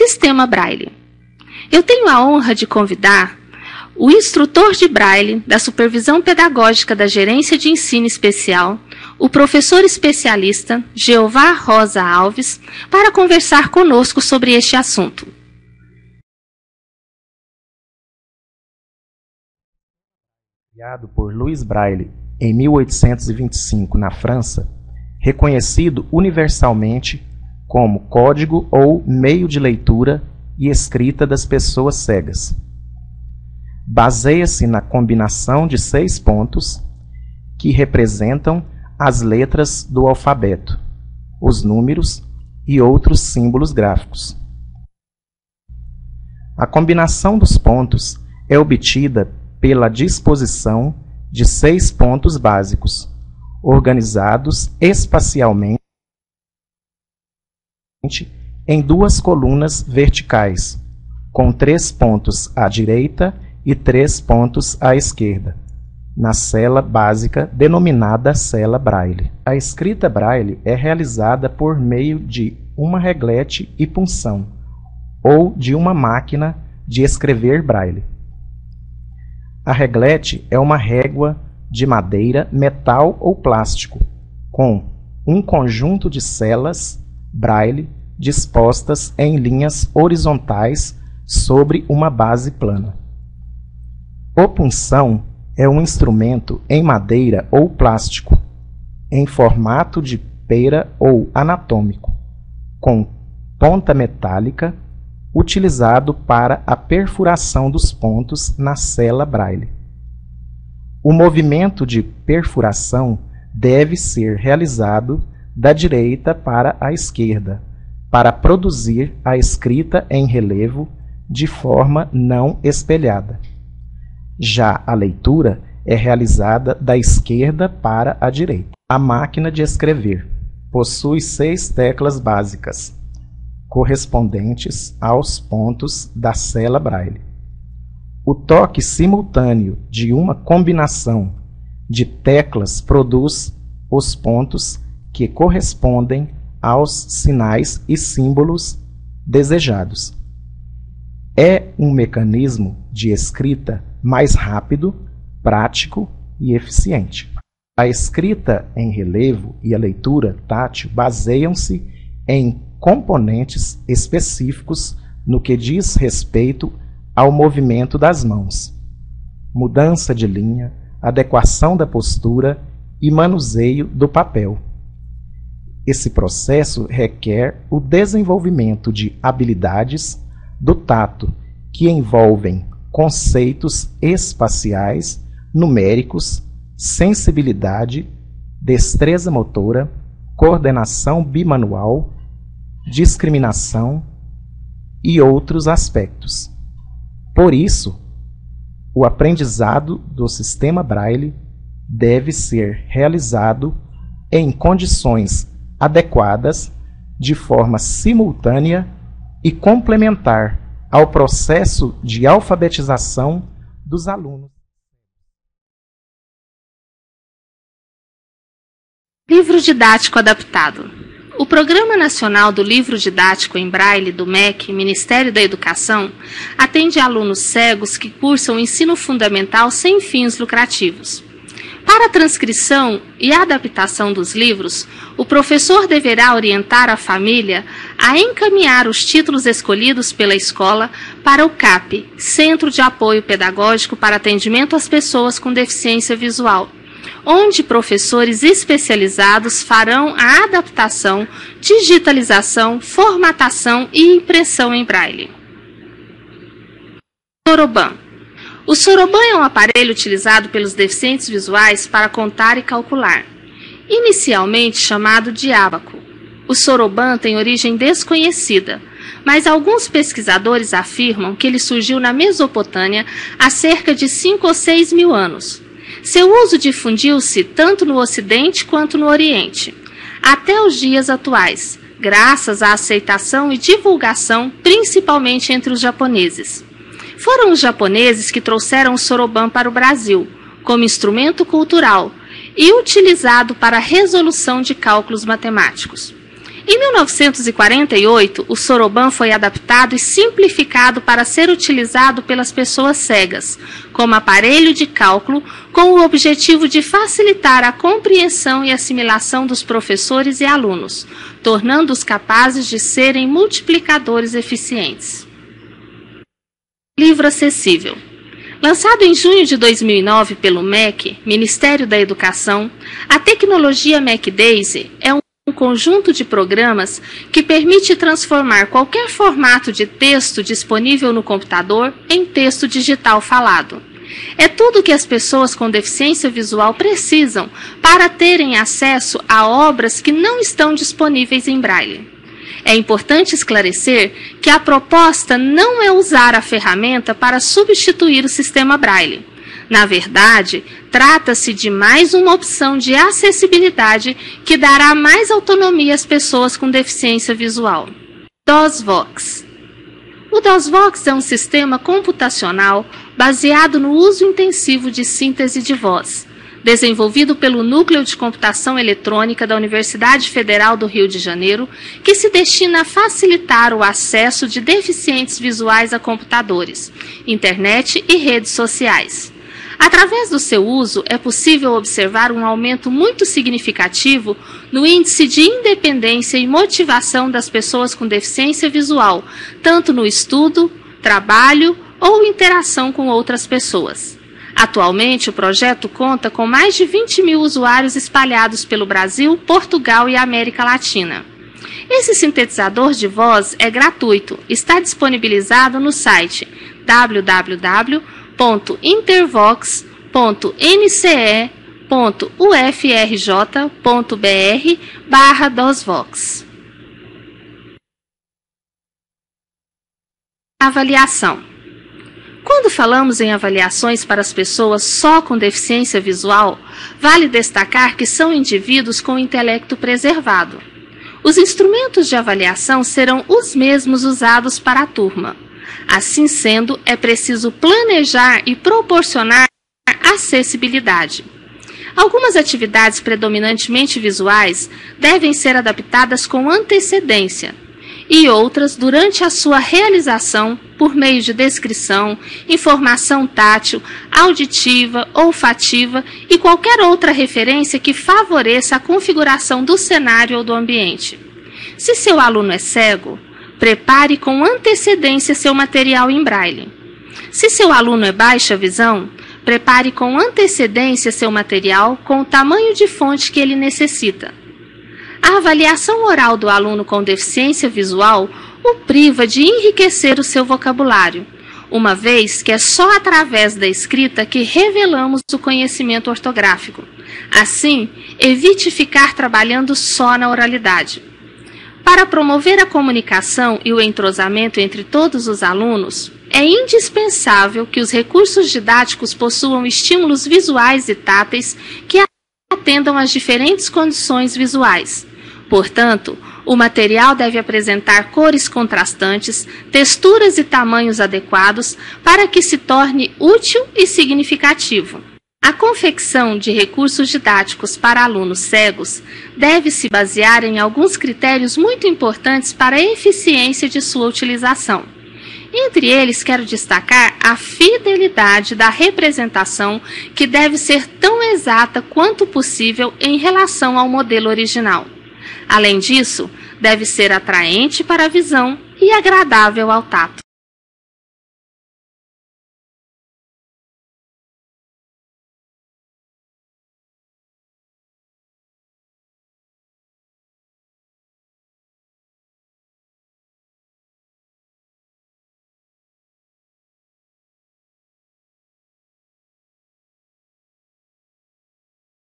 Sistema Braille. Eu tenho a honra de convidar o instrutor de Braille da Supervisão Pedagógica da Gerência de Ensino Especial, o professor especialista Jeová Rosa Alves, para conversar conosco sobre este assunto. Criado por Louis Braille em 1825 na França, reconhecido universalmente como código ou meio de leitura e escrita das pessoas cegas. Baseia-se na combinação de 6 pontos que representam as letras do alfabeto, os números e outros símbolos gráficos. A combinação dos pontos é obtida pela disposição de 6 pontos básicos, organizados espacialmente em 2 colunas verticais, com 3 pontos à direita e 3 pontos à esquerda, na cela básica denominada cela Braille. A escrita Braille é realizada por meio de uma reglete e punção, ou de uma máquina de escrever Braille. A reglete é uma régua de madeira, metal ou plástico, com um conjunto de celas Braille dispostas em linhas horizontais sobre uma base plana. O punção é um instrumento em madeira ou plástico, em formato de pera ou anatômico, com ponta metálica, utilizado para a perfuração dos pontos na cela Braille. O movimento de perfuração deve ser realizado da direita para a esquerda, para produzir a escrita em relevo de forma não espelhada. Já a leitura é realizada da esquerda para a direita. A máquina de escrever possui 6 teclas básicas, correspondentes aos pontos da cela Braille. O toque simultâneo de uma combinação de teclas produz os pontos que correspondem aos sinais e símbolos desejados. É um mecanismo de escrita mais rápido, prático e eficiente. A escrita em relevo e a leitura tátil baseiam-se em componentes específicos no que diz respeito ao movimento das mãos, mudança de linha, adequação da postura e manuseio do papel. Esse processo requer o desenvolvimento de habilidades do tato que envolvem conceitos espaciais, numéricos, sensibilidade, destreza motora, coordenação bimanual, discriminação e outros aspectos. Por isso, o aprendizado do sistema Braille deve ser realizado em condições adequadas, de forma simultânea e complementar ao processo de alfabetização dos alunos. Livro didático adaptado. O Programa Nacional do Livro Didático em Braille do MEC, Ministério da Educação, atende alunos cegos que cursam o ensino fundamental sem fins lucrativos. Para a transcrição e adaptação dos livros, o professor deverá orientar a família a encaminhar os títulos escolhidos pela escola para o CAP, Centro de Apoio Pedagógico para Atendimento às Pessoas com Deficiência Visual, onde professores especializados farão a adaptação, digitalização, formatação e impressão em Braille. Soroban. O soroban é um aparelho utilizado pelos deficientes visuais para contar e calcular. Inicialmente chamado de ábaco, o soroban tem origem desconhecida, mas alguns pesquisadores afirmam que ele surgiu na Mesopotâmia há cerca de 5 ou 6 mil anos. Seu uso difundiu-se tanto no Ocidente quanto no Oriente, até os dias atuais, graças à aceitação e divulgação, principalmente entre os japoneses. Foram os japoneses que trouxeram o soroban para o Brasil, como instrumento cultural e utilizado para a resolução de cálculos matemáticos. Em 1948, o soroban foi adaptado e simplificado para ser utilizado pelas pessoas cegas, como aparelho de cálculo, com o objetivo de facilitar a compreensão e assimilação dos professores e alunos, tornando-os capazes de serem multiplicadores eficientes. Livro acessível. Lançado em junho de 2009 pelo MEC, Ministério da Educação, a tecnologia MacDaisy é um conjunto de programas que permite transformar qualquer formato de texto disponível no computador em texto digital falado. É tudo o que as pessoas com deficiência visual precisam para terem acesso a obras que não estão disponíveis em Braille. É importante esclarecer que a proposta não é usar a ferramenta para substituir o sistema Braille. Na verdade, trata-se de mais uma opção de acessibilidade que dará mais autonomia às pessoas com deficiência visual. DOSVox. O DOSVox é um sistema computacional baseado no uso intensivo de síntese de voz, desenvolvido pelo Núcleo de Computação Eletrônica da Universidade Federal do Rio de Janeiro, que se destina a facilitar o acesso de deficientes visuais a computadores, internet e redes sociais. Através do seu uso, é possível observar um aumento muito significativo no índice de independência e motivação das pessoas com deficiência visual, tanto no estudo, trabalho ou interação com outras pessoas. Atualmente, o projeto conta com mais de 20 mil usuários espalhados pelo Brasil, Portugal e América Latina. Esse sintetizador de voz é gratuito, está disponibilizado no site www.intervox.nce.ufrj.br/DOSVox. Avaliação. Quando falamos em avaliações para as pessoas só com deficiência visual, vale destacar que são indivíduos com intelecto preservado. Os instrumentos de avaliação serão os mesmos usados para a turma. Assim sendo, é preciso planejar e proporcionar acessibilidade. Algumas atividades predominantemente visuais devem ser adaptadas com antecedência, e outras durante a sua realização por meio de descrição, informação tátil, auditiva, olfativa e qualquer outra referência que favoreça a configuração do cenário ou do ambiente. Se seu aluno é cego, prepare com antecedência seu material em braille. Se seu aluno é baixa visão, prepare com antecedência seu material com o tamanho de fonte que ele necessita. A avaliação oral do aluno com deficiência visual o priva de enriquecer o seu vocabulário, uma vez que é só através da escrita que revelamos o conhecimento ortográfico. Assim, evite ficar trabalhando só na oralidade. Para promover a comunicação e o entrosamento entre todos os alunos, é indispensável que os recursos didáticos possuam estímulos visuais e táteis que atendam às diferentes condições visuais. Portanto, o material deve apresentar cores contrastantes, texturas e tamanhos adequados para que se torne útil e significativo. A confecção de recursos didáticos para alunos cegos deve se basear em alguns critérios muito importantes para a eficiência de sua utilização. Entre eles, quero destacar a fidelidade da representação, que deve ser tão exata quanto possível em relação ao modelo original. Além disso, deve ser atraente para a visão e agradável ao tato.